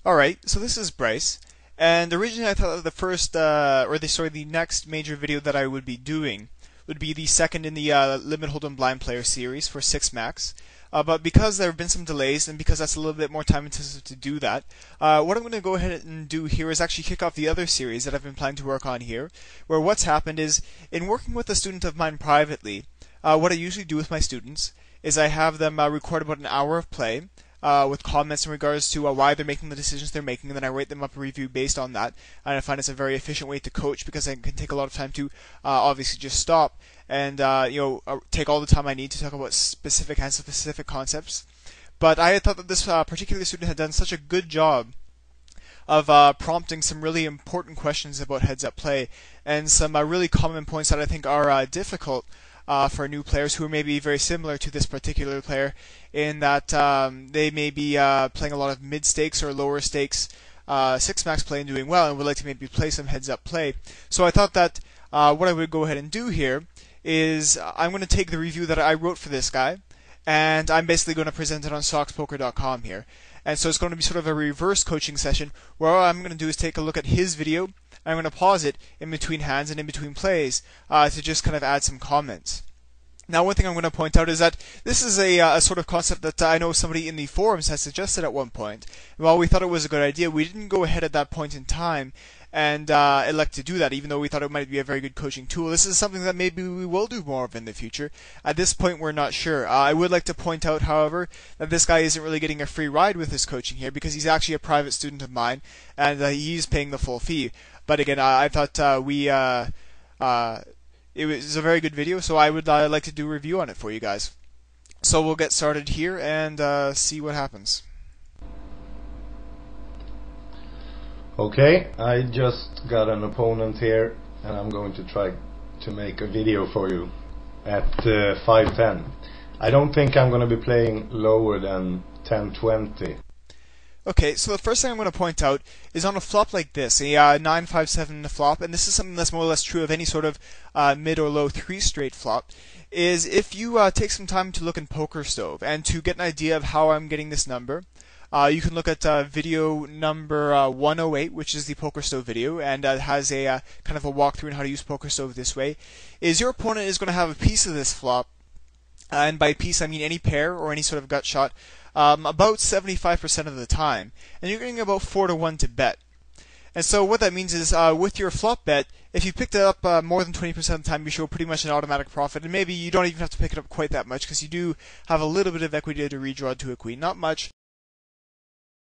Alright, so this is Bryce, and originally I thought that the next major video that I would be doing would be the second in the Limit Holdem Blind Player series for 6 max. But because there have been some delays, and because that's a little bit more time intensive to do that, what I'm going to go ahead and do here is actually kick off the other series that I've been planning to work on here, where what's happened is, in working with a student of mine privately, what I usually do with my students is I have them record about an hour of play, with comments in regards to why they're making the decisions they're making, and then I write them up a review based on that. And I find it's a very efficient way to coach because I can take a lot of time to obviously just stop and take all the time I need to talk about specific concepts. But I had thought that this particular student had done such a good job of prompting some really important questions about heads-up play and some really common points that I think are difficult for new players who are maybe very similar to this particular player in that they may be playing a lot of mid-stakes or lower stakes 6 max play and doing well and would like to maybe play some heads-up play. So I thought that what I would go ahead and do here is I'm going to take the review that I wrote for this guy, and I'm basically going to present it on Stoxpoker.com here. And so it's going to be sort of a reverse coaching session where all I'm going to do is take a look at his video. I'm going to pause it in between hands and in between plays to just kind of add some comments. Now, one thing I'm going to point out is that this is a sort of concept that I know somebody in the forums has suggested at one point. While we thought it was a good idea, we didn't go ahead at that point in time and elect to do that, even though we thought it might be a very good coaching tool. This is something that maybe we will do more of in the future. At this point, we're not sure. I would like to point out, however, that this guy isn't really getting a free ride with his coaching here because he's actually a private student of mine, and he's paying the full fee. But again, I thought it was a very good video, so I would like to do a review on it for you guys. So we'll get started here and see what happens. Okay, I just got an opponent here, and I'm going to try to make a video for you at 5-10. I don't think I'm going to be playing lower than 10-20. Okay, so the first thing I'm going to point out is on a flop like this, a 9-5-7 flop, and this is something that's more or less true of any sort of mid or low 3 straight flop, is if you take some time to look in Poker Stove and to get an idea of how I'm getting this number, you can look at video number 108, which is the Poker Stove video, and has a kind of a walkthrough on how to use Poker Stove this way, is your opponent is going to have a piece of this flop, and by piece I mean any pair or any sort of gut shot, about 75% of the time, and you're getting about 4-1 to bet. And so what that means is, with your flop bet, if you picked it up more than 20% of the time, you show pretty much an automatic profit, and maybe you don't even have to pick it up quite that much, because you do have a little bit of equity to redraw to a queen. Not much,